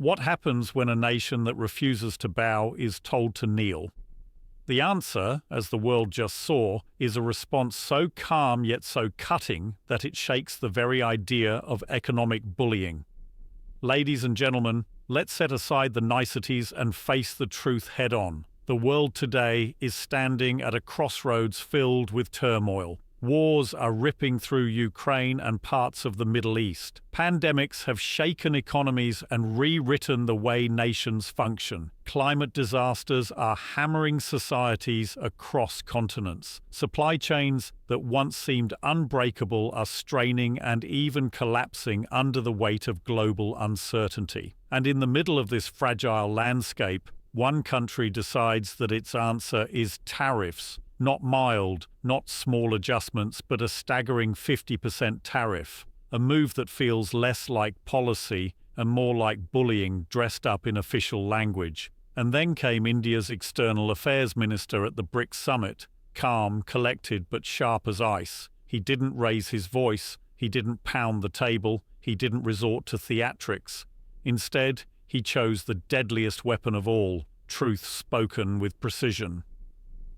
What happens when a nation that refuses to bow is told to kneel? The answer, as the world just saw, is a response so calm yet so cutting that it shakes the very idea of economic bullying. Ladies and gentlemen, let's set aside the niceties and face the truth head-on. The world today is standing at a crossroads filled with turmoil. Wars are ripping through Ukraine and parts of the Middle East. Pandemics have shaken economies and rewritten the way nations function. Climate disasters are hammering societies across continents. Supply chains that once seemed unbreakable are straining and even collapsing under the weight of global uncertainty. And in the middle of this fragile landscape, one country decides that its answer is tariffs. Not mild, not small adjustments, but a staggering 50% tariff. A move that feels less like policy and more like bullying dressed up in official language. And then came India's External Affairs Minister at the BRICS summit, calm, collected, but sharp as ice. He didn't raise his voice, he didn't pound the table, he didn't resort to theatrics. Instead, he chose the deadliest weapon of all, truth spoken with precision.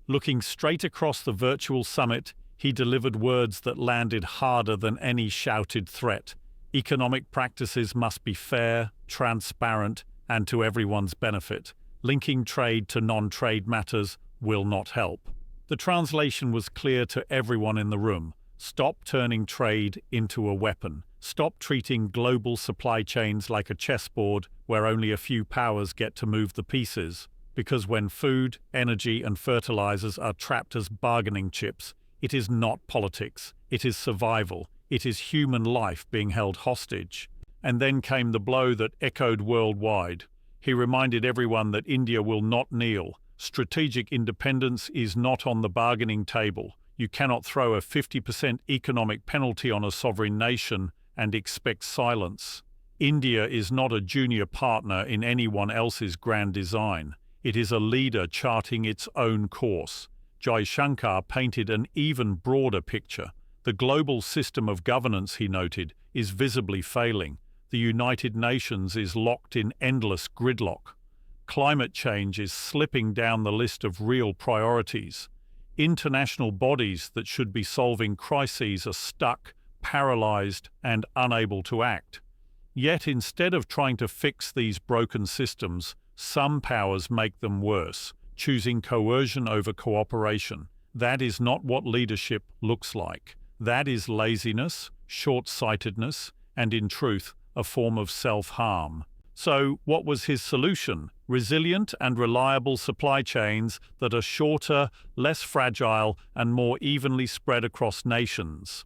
Looking straight across the virtual summit, he delivered words that landed harder than any shouted threat. Economic practices must be fair, transparent, and to everyone's benefit. Linking trade to non-trade matters will not help. The translation was clear to everyone in the room. Stop turning trade into a weapon. Stop treating global supply chains like a chessboard where only a few powers get to move the pieces. Because when food, energy, and fertilizers are trapped as bargaining chips, it is not politics, it is survival, it is human life being held hostage. And then came the blow that echoed worldwide. He reminded everyone that India will not kneel. Strategic independence is not on the bargaining table. You cannot throw a 50% economic penalty on a sovereign nation and expect silence. India is not a junior partner in anyone else's grand design. It is a leader charting its own course. Jaishankar painted an even broader picture. The global system of governance, he noted, is visibly failing. The United Nations is locked in endless gridlock. Climate change is slipping down the list of real priorities. International bodies that should be solving crises are stuck, paralyzed, and unable to act. Yet instead of trying to fix these broken systems, some powers make them worse, choosing coercion over cooperation. That is not what leadership looks like. That is laziness, short-sightedness, and in truth, a form of self-harm. So, what was his solution? Resilient and reliable supply chains that are shorter, less fragile, and more evenly spread across nations.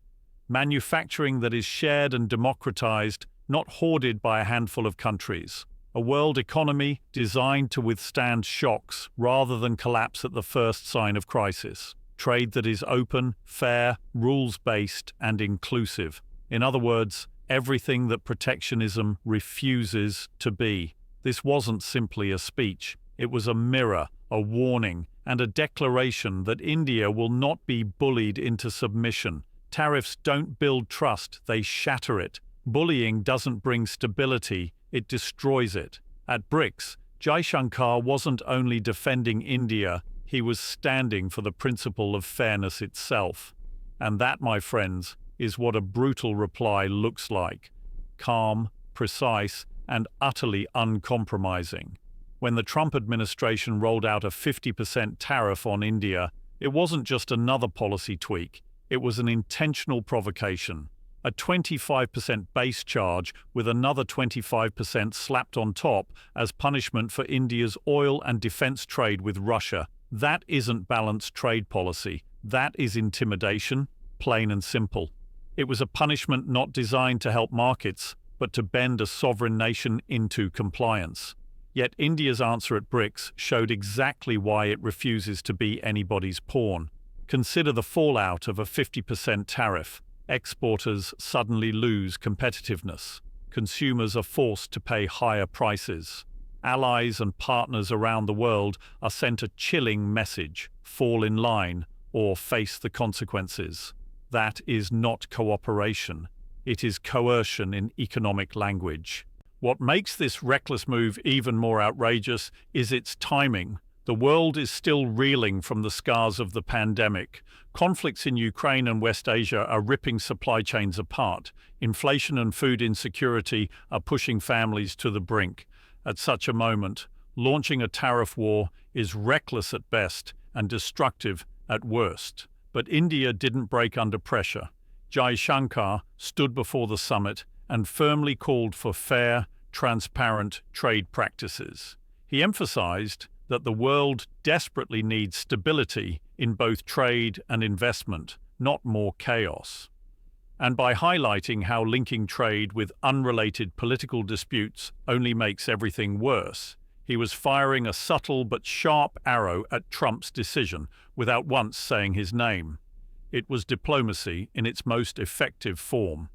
Manufacturing that is shared and democratized, not hoarded by a handful of countries. A world economy designed to withstand shocks rather than collapse at the first sign of crisis. Trade that is open, fair, rules-based, and inclusive. In other words, everything that protectionism refuses to be. This wasn't simply a speech. It was a mirror, a warning, and a declaration that India will not be bullied into submission. Tariffs don't build trust, they shatter it. Bullying doesn't bring stability, it destroys it. At BRICS, Jaishankar wasn't only defending India, he was standing for the principle of fairness itself. And that, my friends, is what a brutal reply looks like. Calm, precise, and utterly uncompromising. When the Trump administration rolled out a 50% tariff on India, it wasn't just another policy tweak, it was an intentional provocation. A 25% base charge with another 25% slapped on top as punishment for India's oil and defense trade with Russia. That isn't balanced trade policy. That is intimidation, plain and simple. It was a punishment not designed to help markets, but to bend a sovereign nation into compliance. Yet India's answer at BRICS showed exactly why it refuses to be anybody's pawn. Consider the fallout of a 50% tariff. Exporters suddenly lose competitiveness. Consumers are forced to pay higher prices. Allies and partners around the world are sent a chilling message: fall in line or face the consequences. That is not cooperation. It is coercion in economic language. What makes this reckless move even more outrageous is its timing. The world is still reeling from the scars of the pandemic. Conflicts in Ukraine and West Asia are ripping supply chains apart. Inflation and food insecurity are pushing families to the brink. At such a moment, launching a tariff war is reckless at best and destructive at worst. But India didn't break under pressure. Jaishankar stood before the summit and firmly called for fair, transparent trade practices. He emphasized that the world desperately needs stability in both trade and investment, not more chaos. And by highlighting how linking trade with unrelated political disputes only makes everything worse, he was firing a subtle but sharp arrow at Trump's decision without once saying his name. It was diplomacy in its most effective form.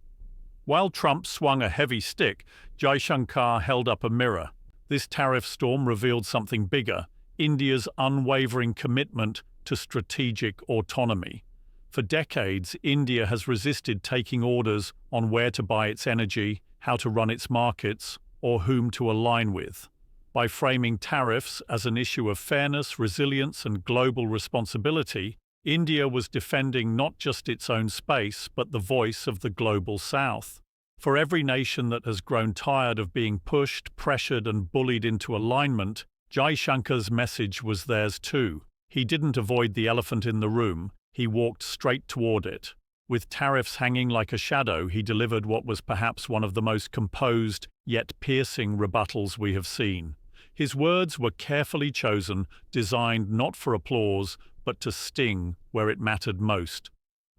While Trump swung a heavy stick, Jaishankar held up a mirror. This tariff storm revealed something bigger: India's unwavering commitment to strategic autonomy. For decades, India has resisted taking orders on where to buy its energy, how to run its markets, or whom to align with. By framing tariffs as an issue of fairness, resilience, and global responsibility, India was defending not just its own space, but the voice of the global South. For every nation that has grown tired of being pushed, pressured, and bullied into alignment, Jaishankar's message was theirs too. He didn't avoid the elephant in the room, he walked straight toward it. With tariffs hanging like a shadow, he delivered what was perhaps one of the most composed, yet piercing rebuttals we have seen. His words were carefully chosen, designed not for applause, but to sting where it mattered most.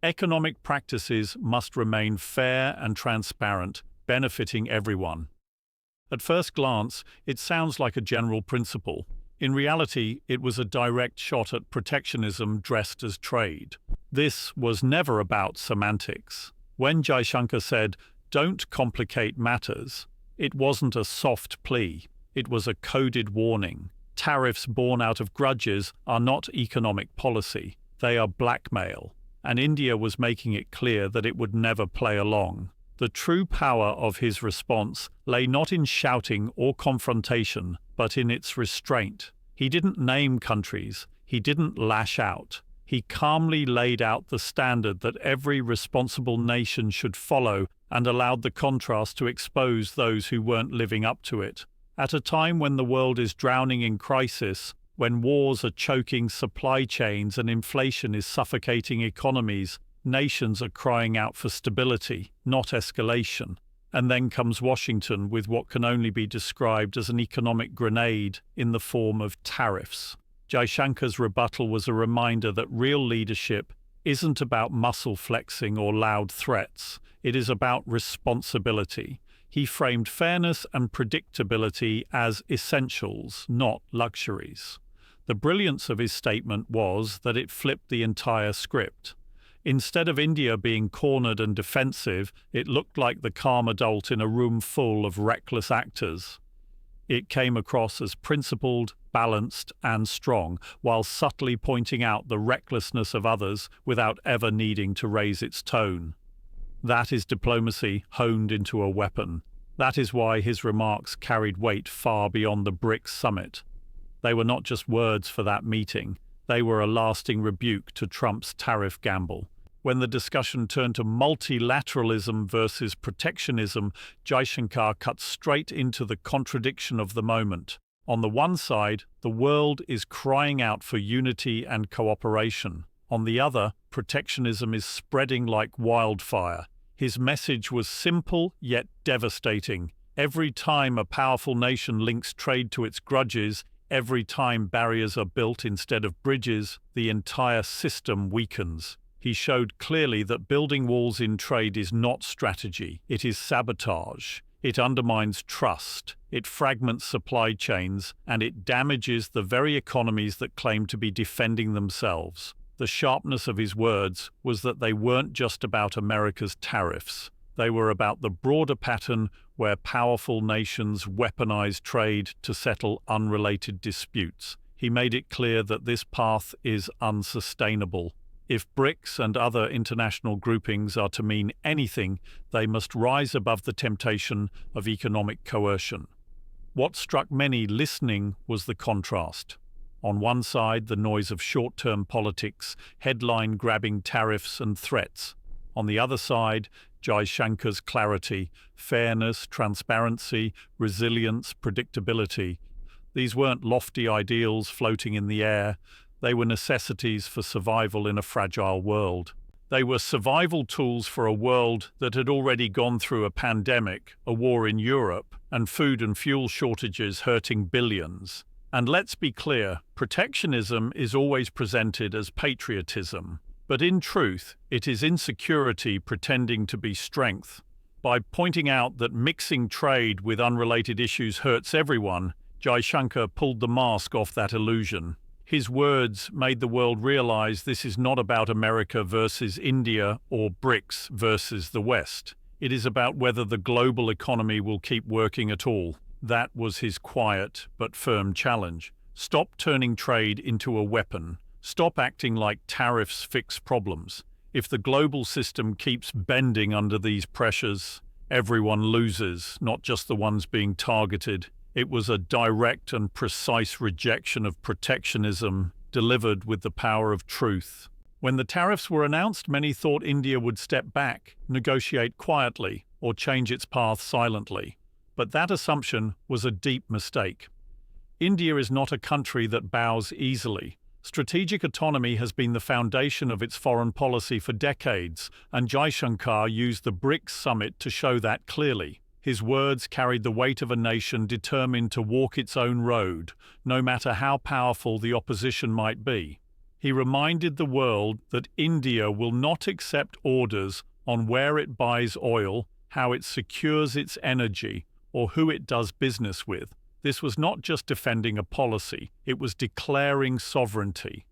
Economic practices must remain fair and transparent, benefiting everyone. At first glance, it sounds like a general principle. In reality, it was a direct shot at protectionism dressed as trade. This was never about semantics. When Jaishankar said, "Don't complicate matters," it wasn't a soft plea. It was a coded warning. Tariffs born out of grudges are not economic policy. They are blackmail. And India was making it clear that it would never play along. The true power of his response lay not in shouting or confrontation, but in its restraint. He didn't name countries. He didn't lash out. He calmly laid out the standard that every responsible nation should follow and allowed the contrast to expose those who weren't living up to it. At a time when the world is drowning in crisis, when wars are choking supply chains and inflation is suffocating economies, nations are crying out for stability, not escalation. And then comes Washington with what can only be described as an economic grenade in the form of tariffs. Jaishankar's rebuttal was a reminder that real leadership isn't about muscle flexing or loud threats. It is about responsibility. He framed fairness and predictability as essentials, not luxuries. The brilliance of his statement was that it flipped the entire script. Instead of India being cornered and defensive, it looked like the calm adult in a room full of reckless actors. It came across as principled, balanced, and strong, while subtly pointing out the recklessness of others without ever needing to raise its tone. That is diplomacy honed into a weapon. That is why his remarks carried weight far beyond the BRICS summit. They were not just words for that meeting. They were a lasting rebuke to Trump's tariff gamble. When the discussion turned to multilateralism versus protectionism, Jaishankar cut straight into the contradiction of the moment. On the one side, the world is crying out for unity and cooperation. On the other, protectionism is spreading like wildfire. His message was simple yet devastating. Every time a powerful nation links trade to its grudges, every time barriers are built instead of bridges, the entire system weakens. He showed clearly that building walls in trade is not strategy, it is sabotage. It undermines trust, it fragments supply chains, and it damages the very economies that claim to be defending themselves. The sharpness of his words was that they weren't just about America's tariffs. They were about the broader pattern where powerful nations weaponize trade to settle unrelated disputes. He made it clear that this path is unsustainable. If BRICS and other international groupings are to mean anything, they must rise above the temptation of economic coercion. What struck many listening was the contrast. On one side, the noise of short-term politics, headline-grabbing tariffs and threats. On the other side, Jaishankar's clarity, fairness, transparency, resilience, predictability. These weren't lofty ideals floating in the air. They were necessities for survival in a fragile world. They were survival tools for a world that had already gone through a pandemic, a war in Europe, and food and fuel shortages hurting billions. And let's be clear, protectionism is always presented as patriotism. But in truth, it is insecurity pretending to be strength. By pointing out that mixing trade with unrelated issues hurts everyone, Jaishankar pulled the mask off that illusion. His words made the world realize this is not about America versus India or BRICS versus the West. It is about whether the global economy will keep working at all. That was his quiet but firm challenge. Stop turning trade into a weapon. Stop acting like tariffs fix problems. If the global system keeps bending under these pressures, everyone loses, not just the ones being targeted. It was a direct and precise rejection of protectionism, delivered with the power of truth. When the tariffs were announced, many thought India would step back, negotiate quietly, or change its path silently. But that assumption was a deep mistake. India is not a country that bows easily. Strategic autonomy has been the foundation of its foreign policy for decades, and Jaishankar used the BRICS summit to show that clearly. His words carried the weight of a nation determined to walk its own road, no matter how powerful the opposition might be. He reminded the world that India will not accept orders on where it buys oil, how it secures its energy, or who it does business with. This was not just defending a policy, it was declaring sovereignty.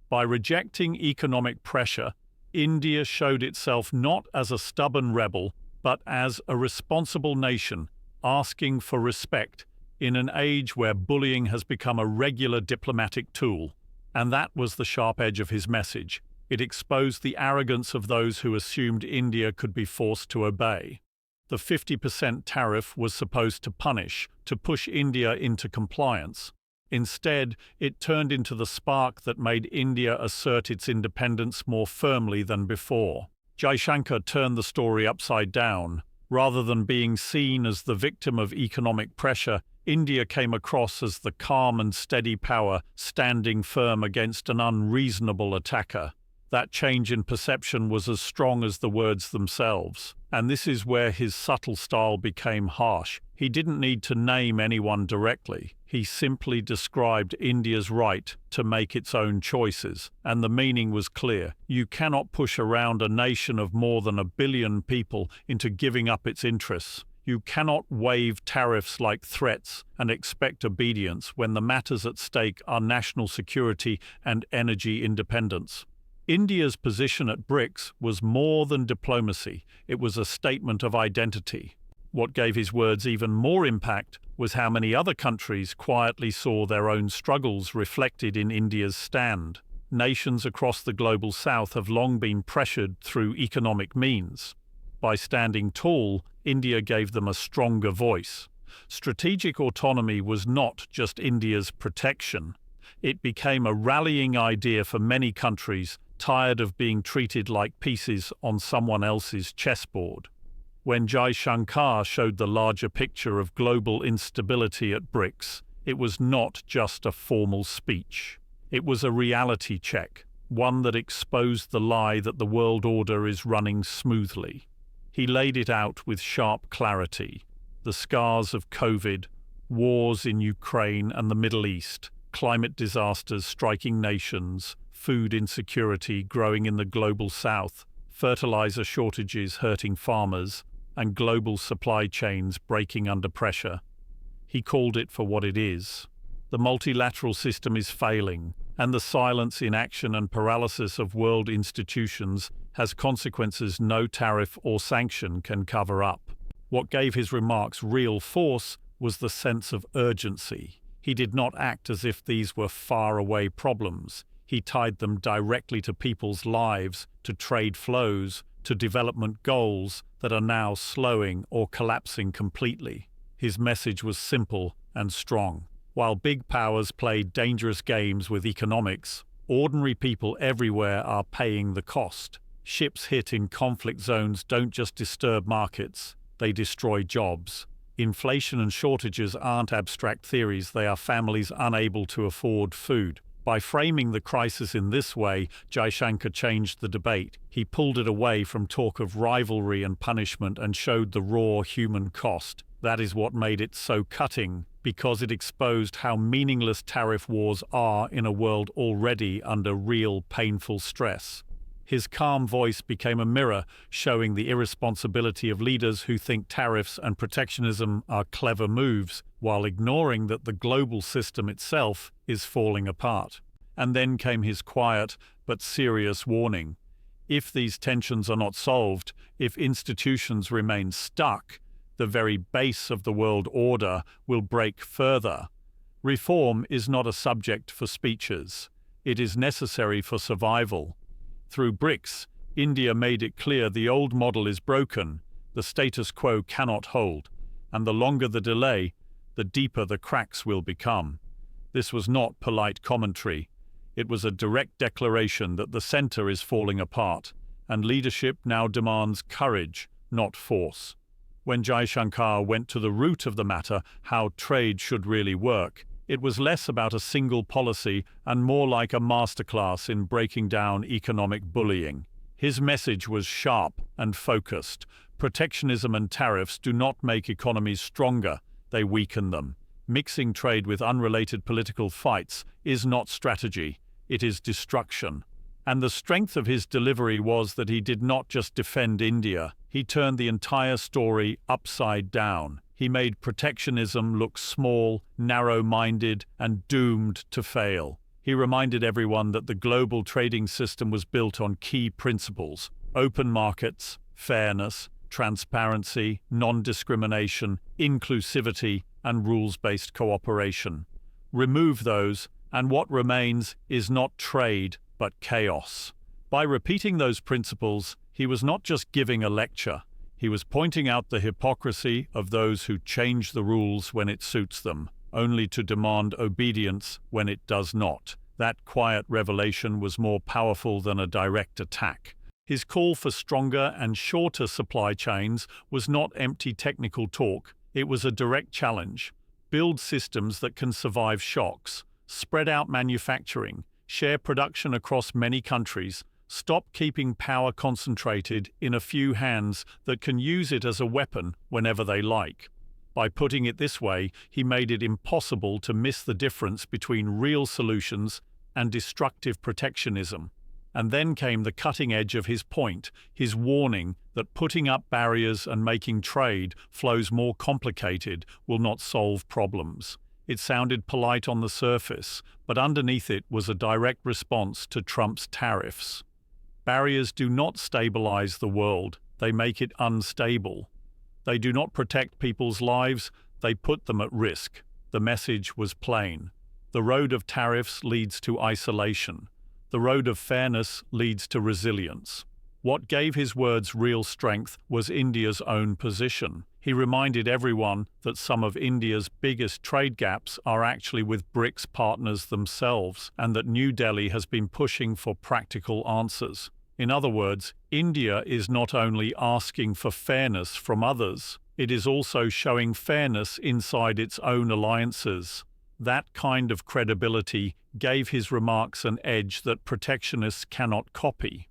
By rejecting economic pressure, India showed itself not as a stubborn rebel, but as a responsible nation, asking for respect in an age where bullying has become a regular diplomatic tool. And that was the sharp edge of his message. It exposed the arrogance of those who assumed India could be forced to obey. The 50% tariff was supposed to punish, to push India into compliance. Instead, it turned into the spark that made India assert its independence more firmly than before. Jaishankar turned the story upside down. Rather than being seen as the victim of economic pressure, India came across as the calm and steady power standing firm against an unreasonable attacker. That change in perception was as strong as the words themselves. And this is where his subtle style became harsh. He didn't need to name anyone directly. He simply described India's right to make its own choices. And the meaning was clear. You cannot push around a nation of more than 1 billion people into giving up its interests. You cannot wave tariffs like threats and expect obedience when the matters at stake are national security and energy independence. India's position at BRICS was more than diplomacy, it was a statement of identity. What gave his words even more impact was how many other countries quietly saw their own struggles reflected in India's stand. Nations across the global south have long been pressured through economic means. By standing tall, India gave them a stronger voice. Strategic autonomy was not just India's protection. It became a rallying idea for many countries tired of being treated like pieces on someone else's chessboard. When Jaishankar showed the larger picture of global instability at BRICS, it was not just a formal speech. It was a reality check, one that exposed the lie that the world order is running smoothly. He laid it out with sharp clarity. The scars of COVID, wars in Ukraine and the Middle East, climate disasters striking nations, food insecurity growing in the global south, fertilizer shortages hurting farmers, and global supply chains breaking under pressure. He called it for what it is. The multilateral system is failing, and the silence, inaction, and paralysis of world institutions has consequences no tariff or sanction can cover up. What gave his remarks real force was the sense of urgency. He did not act as if these were faraway problems. He tied them directly to people's lives, to trade flows, to development goals that are now slowing or collapsing completely. His message was simple and strong. While big powers play dangerous games with economics, ordinary people everywhere are paying the cost. Ships hit in conflict zones don't just disturb markets, they destroy jobs. Inflation and shortages aren't abstract theories, they are families unable to afford food. By framing the crisis in this way, Jaishankar changed the debate. He pulled it away from talk of rivalry and punishment and showed the raw human cost. That is what made it so cutting, because it exposed how meaningless tariff wars are in a world already under real painful stress. His calm voice became a mirror, showing the irresponsibility of leaders who think tariffs and protectionism are clever moves, while ignoring that the global system itself is falling apart. And then came his quiet but serious warning. If these tensions are not solved, if institutions remain stuck, the very base of the world order will break further. Reform is not a subject for speeches. It is necessary for survival. Through BRICS, India made it clear the old model is broken, the status quo cannot hold, and the longer the delay, the deeper the cracks will become. This was not polite commentary. It was a direct declaration that the center is falling apart, and leadership now demands courage, not force. When Jaishankar went to the root of the matter, how trade should really work, it was less about a single policy and more like a masterclass in breaking down economic bullying. His message was sharp and focused. Protectionism and tariffs do not make economies stronger, they weaken them. Mixing trade with unrelated political fights is not strategy, it is destruction. And the strength of his delivery was that he did not just defend India, he turned the entire story upside down. He made protectionism look small, narrow-minded, and doomed to fail. He reminded everyone that the global trading system was built on key principles: open markets, fairness, transparency, non-discrimination, inclusivity, and rules-based cooperation. Remove those, and what remains is not trade, but chaos. By repeating those principles, he was not just giving a lecture. He was pointing out the hypocrisy of those who change the rules when it suits them, only to demand obedience when it does not. That quiet revelation was more powerful than a direct attack. His call for stronger and shorter supply chains was not empty technical talk, it was a direct challenge. Build systems that can survive shocks, spread out manufacturing, share production across many countries, stop keeping power concentrated in a few hands that can use it as a weapon whenever they like. By putting it this way, he made it impossible to miss the difference between real solutions and destructive protectionism. And then came the cutting edge of his point, his warning that putting up barriers and making trade flows more complicated will not solve problems. It sounded polite on the surface, but underneath it was a direct response to Trump's tariffs. Barriers do not stabilize the world, they make it unstable. They do not protect people's lives, they put them at risk. The message was plain. The road of tariffs leads to isolation. The road of fairness leads to resilience. What gave his words real strength was India's own position. He reminded everyone that some of India's biggest trade gaps are actually with BRICS partners themselves, and that New Delhi has been pushing for practical answers. In other words, India is not only asking for fairness from others, it is also showing fairness inside its own alliances. That kind of credibility gave his remarks an edge that protectionists cannot copy.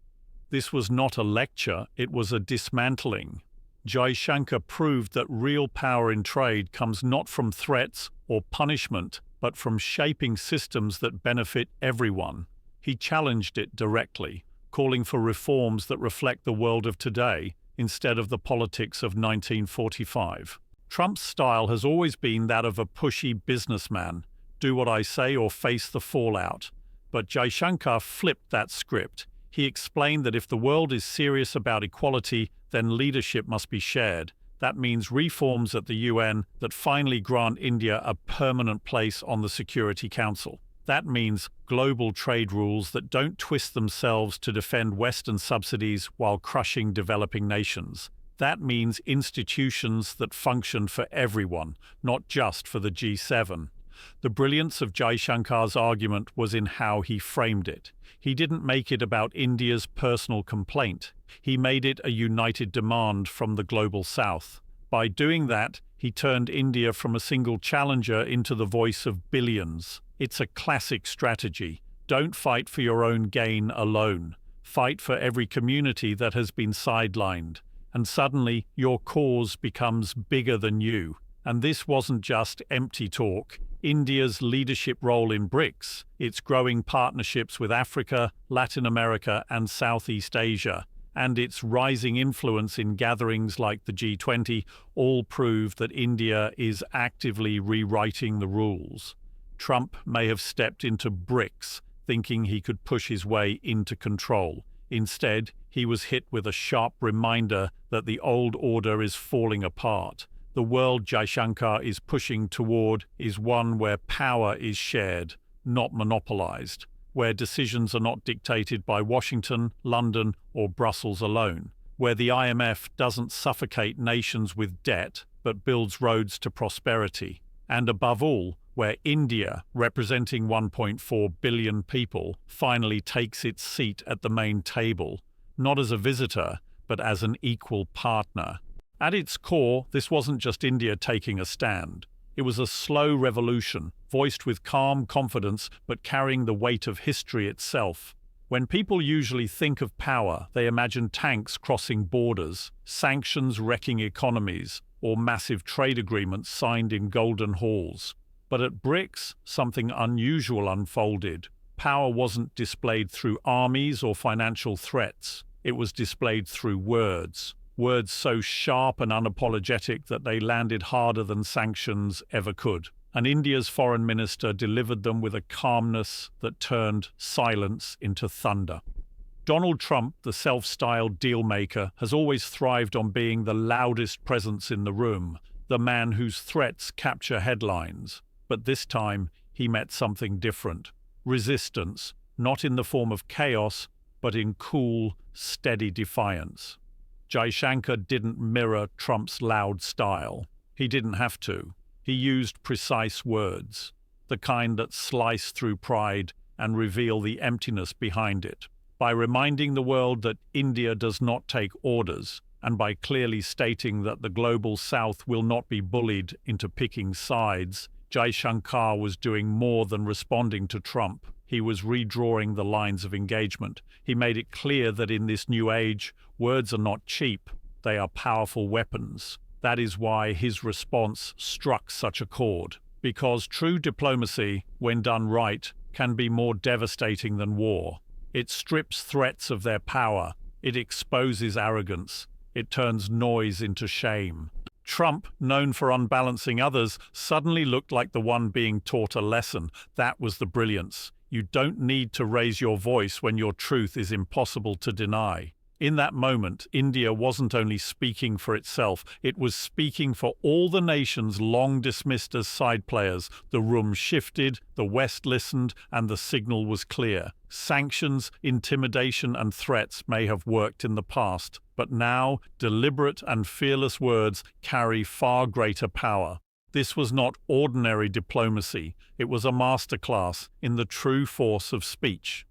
This was not a lecture, it was a dismantling. Jaishankar proved that real power in trade comes not from threats or punishment, but from shaping systems that benefit everyone. He challenged it directly, calling for reforms that reflect the world of today instead of the politics of 1945. Trump's style has always been that of a pushy businessman, do what I say or face the fallout. But Jaishankar flipped that script. He explained that if the world is serious about equality, then leadership must be shared. That means reforms at the UN that finally grant India a permanent place on the Security Council. That means global trade rules that don't twist themselves to defend Western subsidies while crushing developing nations. That means institutions that function for everyone, not just for the G7. The brilliance of Jaishankar's argument was in how he framed it. He didn't make it about India's personal complaint. He made it a united demand from the global South. By doing that, he turned India from a single challenger into the voice of billions. It's a classic strategy. Don't fight for your own gain alone. Fight for every community that has been sidelined. And suddenly, your cause becomes bigger than you. And this wasn't just empty talk. India's leadership role in BRICS, its growing partnerships with Africa, Latin America, and Southeast Asia, and its rising influence in gatherings like the G20 all prove that India is actively rewriting the rules. Trump may have stepped into BRICS thinking he could push his way into control. Instead, he was hit with a sharp reminder that the old order is falling apart. The world Jaishankar is pushing toward is one where power is shared, not monopolized, where decisions are not dictated by Washington, London, or Brussels alone, where the IMF doesn't suffocate nations with debt but builds roads to prosperity, and above all, where India, representing 1.4 billion people, finally takes its seat at the main table, not as a visitor, but as an equal partner. At its core, this wasn't just India taking a stand. It was a slow revolution, voiced with calm confidence but carrying the weight of history itself. When people usually think of power, they imagine tanks crossing borders, sanctions wrecking economies, or massive trade agreements signed in golden halls. But at BRICS, something unusual unfolded. Power wasn't displayed through armies or financial threats. It was displayed through words. Words so sharp and unapologetic that they landed harder than sanctions ever could. And India's foreign minister delivered them with a calmness that turned silence into thunder. Donald Trump, the self-styled deal-maker, has always thrived on being the loudest presence in the room, the man whose threats capture headlines. But this time, he met something different. Resistance, not in the form of chaos, but in cool, steady defiance. Jaishankar didn't mirror Trump's loud style. He didn't have to. He used precise words, the kind that slice through pride and reveal the emptiness behind it. By reminding the world that India does not take orders, and by clearly stating that the global South will not be bullied into picking sides, Jaishankar was doing more than responding to Trump. He was redrawing the lines of engagement. He made it clear that in this new age, words are not cheap, they are powerful weapons. That is why his response struck such a chord. Because true diplomacy, when done right, can be more devastating than war. It strips threats of their power. It exposes arrogance. It turns noise into shame. Trump, known for unbalancing others, suddenly looked like the one being taught a lesson. That was the brilliance. You don't need to raise your voice when your truth is impossible to deny. In that moment, India wasn't only speaking for itself, it was speaking for all the nations long dismissed as side players. The room shifted, the West listened, and the signal was clear. Sanctions, intimidation, and threats may have worked in the past, but now deliberate and fearless words carry far greater power. This was not ordinary diplomacy, it was a masterclass in the true force of speech.